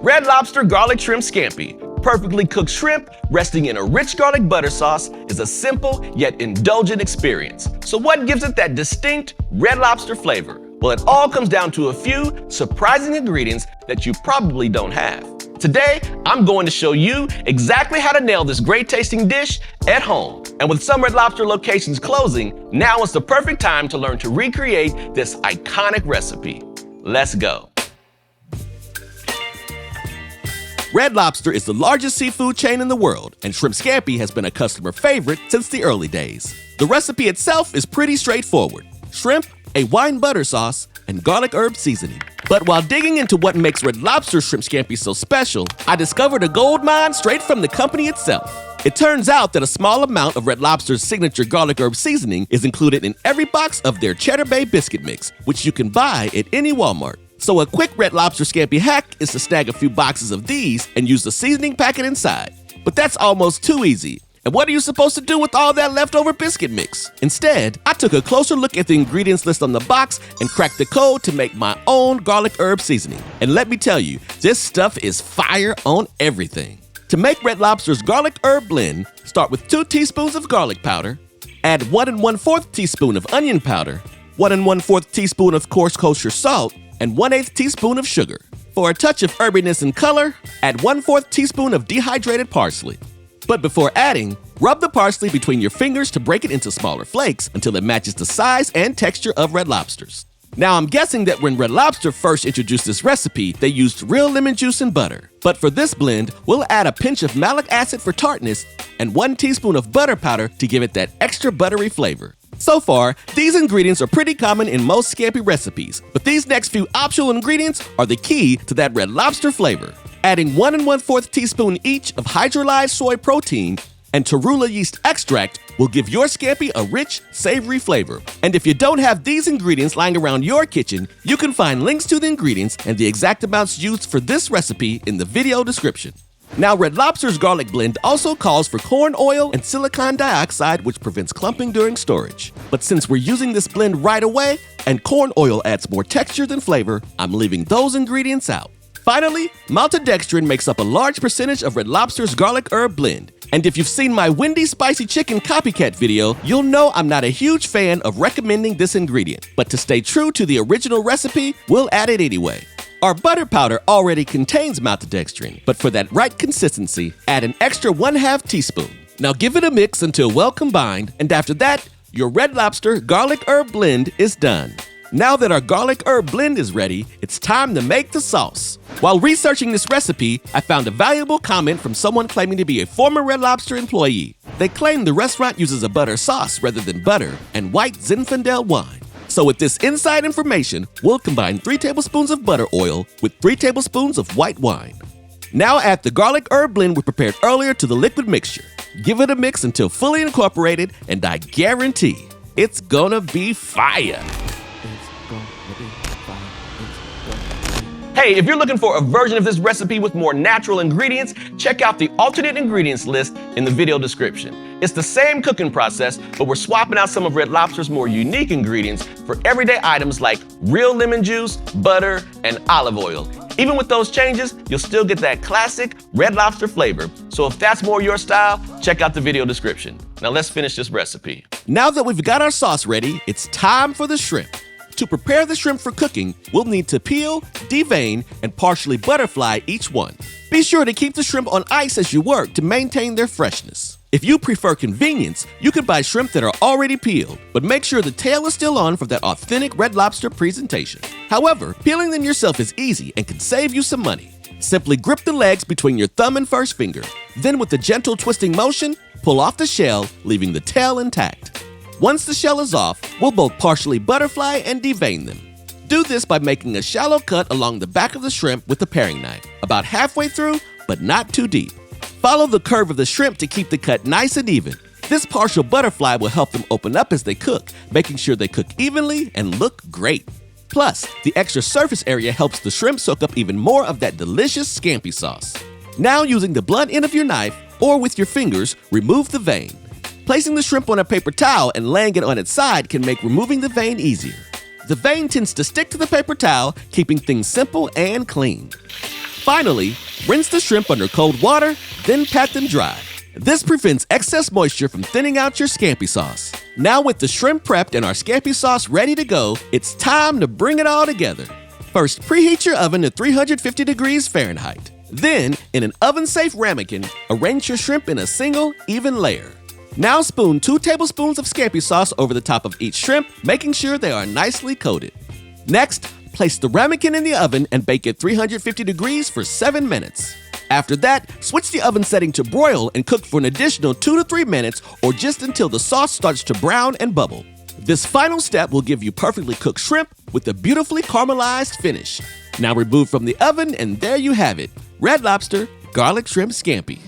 Red Lobster Garlic Shrimp Scampi. Perfectly cooked shrimp resting in a rich garlic butter sauce is a simple yet indulgent experience. So what gives it that distinct Red Lobster flavor? Well, it all comes down to a few surprising ingredients that you probably don't have. Today, I'm going to show you exactly how to nail this great tasting dish at home. And with some Red Lobster locations closing, now is the perfect time to learn to recreate this iconic recipe. Let's go. Red Lobster is the largest seafood chain in the world, and Shrimp Scampi has been a customer favorite since the early days. The recipe itself is pretty straightforward: shrimp, a wine butter sauce, and garlic herb seasoning. But while digging into what makes Red Lobster Shrimp Scampi so special, I discovered a gold mine straight from the company itself. It turns out that a small amount of Red Lobster's signature garlic herb seasoning is included in every box of their Cheddar Bay biscuit mix, which you can buy at any Walmart. So a quick Red Lobster Scampi hack is to snag a few boxes of these and use the seasoning packet inside. But that's almost too easy. And what are you supposed to do with all that leftover biscuit mix? Instead, I took a closer look at the ingredients list on the box and cracked the code to make my own garlic herb seasoning. And let me tell you, this stuff is fire on everything. To make Red Lobster's garlic herb blend, start with 2 teaspoons of garlic powder, add 1 1/4 teaspoon of onion powder, 1 1/4 teaspoon of coarse kosher salt, and 1/8 teaspoon of sugar. For a touch of herbiness and color, add 1/4 teaspoon of dehydrated parsley. But before adding, rub the parsley between your fingers to break it into smaller flakes until it matches the size and texture of Red Lobster's. Now I'm guessing that when Red Lobster first introduced this recipe, they used real lemon juice and butter. But for this blend, we'll add a pinch of malic acid for tartness and 1 teaspoon of butter powder to give it that extra buttery flavor. So far, these ingredients are pretty common in most Scampi recipes, but these next few optional ingredients are the key to that Red Lobster flavor. Adding 1 1/4 teaspoon each of hydrolyzed soy protein and Tarula yeast extract will give your Scampi a rich, savory flavor. And if you don't have these ingredients lying around your kitchen, you can find links to the ingredients and the exact amounts used for this recipe in the video description. Now, Red Lobster's garlic blend also calls for corn oil and silicon dioxide, which prevents clumping during storage. But since we're using this blend right away, and corn oil adds more texture than flavor, I'm leaving those ingredients out. Finally, maltodextrin makes up a large percentage of Red Lobster's garlic herb blend. And if you've seen my Wendy's Spicy Chicken Copycat video, you'll know I'm not a huge fan of recommending this ingredient. But to stay true to the original recipe, we'll add it anyway. Our butter powder already contains maltodextrin, but for that right consistency, add an extra 1/2 teaspoon. Now give it a mix until well combined, and after that, your Red Lobster garlic herb blend is done. Now that our garlic herb blend is ready, it's time to make the sauce. While researching this recipe, I found a valuable comment from someone claiming to be a former Red Lobster employee. They claim the restaurant uses a butter sauce rather than butter and white Zinfandel wine. So with this inside information, we'll combine 3 tablespoons of butter oil with 3 tablespoons of white wine. Now add the garlic herb blend we prepared earlier to the liquid mixture. Give it a mix until fully incorporated, and I guarantee it's gonna be fire. Hey, if you're looking for a version of this recipe with more natural ingredients, check out the alternate ingredients list in the video description. It's the same cooking process, but we're swapping out some of Red Lobster's more unique ingredients for everyday items like real lemon juice, butter, and olive oil. Even with those changes, you'll still get that classic Red Lobster flavor. So if that's more your style, check out the video description. Now let's finish this recipe. Now that we've got our sauce ready, it's time for the shrimp. To prepare the shrimp for cooking, we'll need to peel, devein, and partially butterfly each one. Be sure to keep the shrimp on ice as you work to maintain their freshness. If you prefer convenience, you could buy shrimp that are already peeled, but make sure the tail is still on for that authentic Red Lobster presentation. However, peeling them yourself is easy and can save you some money. Simply grip the legs between your thumb and first finger. Then with a gentle twisting motion, pull off the shell, leaving the tail intact. Once the shell is off, we'll both partially butterfly and devein them. Do this by making a shallow cut along the back of the shrimp with a paring knife, about halfway through, but not too deep. Follow the curve of the shrimp to keep the cut nice and even. This partial butterfly will help them open up as they cook, making sure they cook evenly and look great. Plus, the extra surface area helps the shrimp soak up even more of that delicious Scampi sauce. Now, using the blunt end of your knife, or with your fingers, remove the vein. Placing the shrimp on a paper towel and laying it on its side can make removing the vein easier. The vein tends to stick to the paper towel, keeping things simple and clean. Finally, rinse the shrimp under cold water, then pat them dry. This prevents excess moisture from thinning out your scampi sauce. Now with the shrimp prepped and our scampi sauce ready to go, it's time to bring it all together. First, preheat your oven to 350 degrees Fahrenheit. Then, in an oven-safe ramekin, arrange your shrimp in a single, even layer. Now spoon 2 tablespoons of scampi sauce over the top of each shrimp, making sure they are nicely coated. Next, place the ramekin in the oven and bake at 350 degrees for 7 minutes. After that, switch the oven setting to broil and cook for an additional 2 to 3 minutes or just until the sauce starts to brown and bubble. This final step will give you perfectly cooked shrimp with a beautifully caramelized finish. Now remove from the oven and there you have it, Red Lobster Garlic Shrimp Scampi.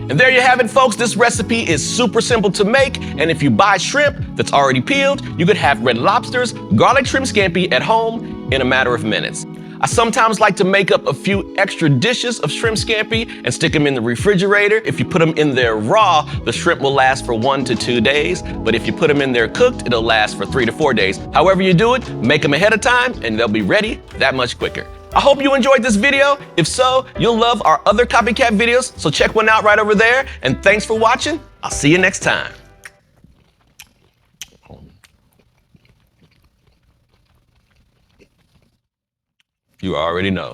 And there you have it, folks. This recipe is super simple to make, and if you buy shrimp that's already peeled, you could have Red Lobster's garlic shrimp scampi at home in a matter of minutes. I sometimes like to make up a few extra dishes of shrimp scampi and stick them in the refrigerator. If you put them in there raw, the shrimp will last for 1 to 2 days, but if you put them in there cooked, it'll last for 3 to 4 days. However you do it, make them ahead of time and they'll be ready that much quicker. I hope you enjoyed this video. If so, you'll love our other Copycat videos, so check one out right over there. And thanks for watching. I'll see you next time. You already know.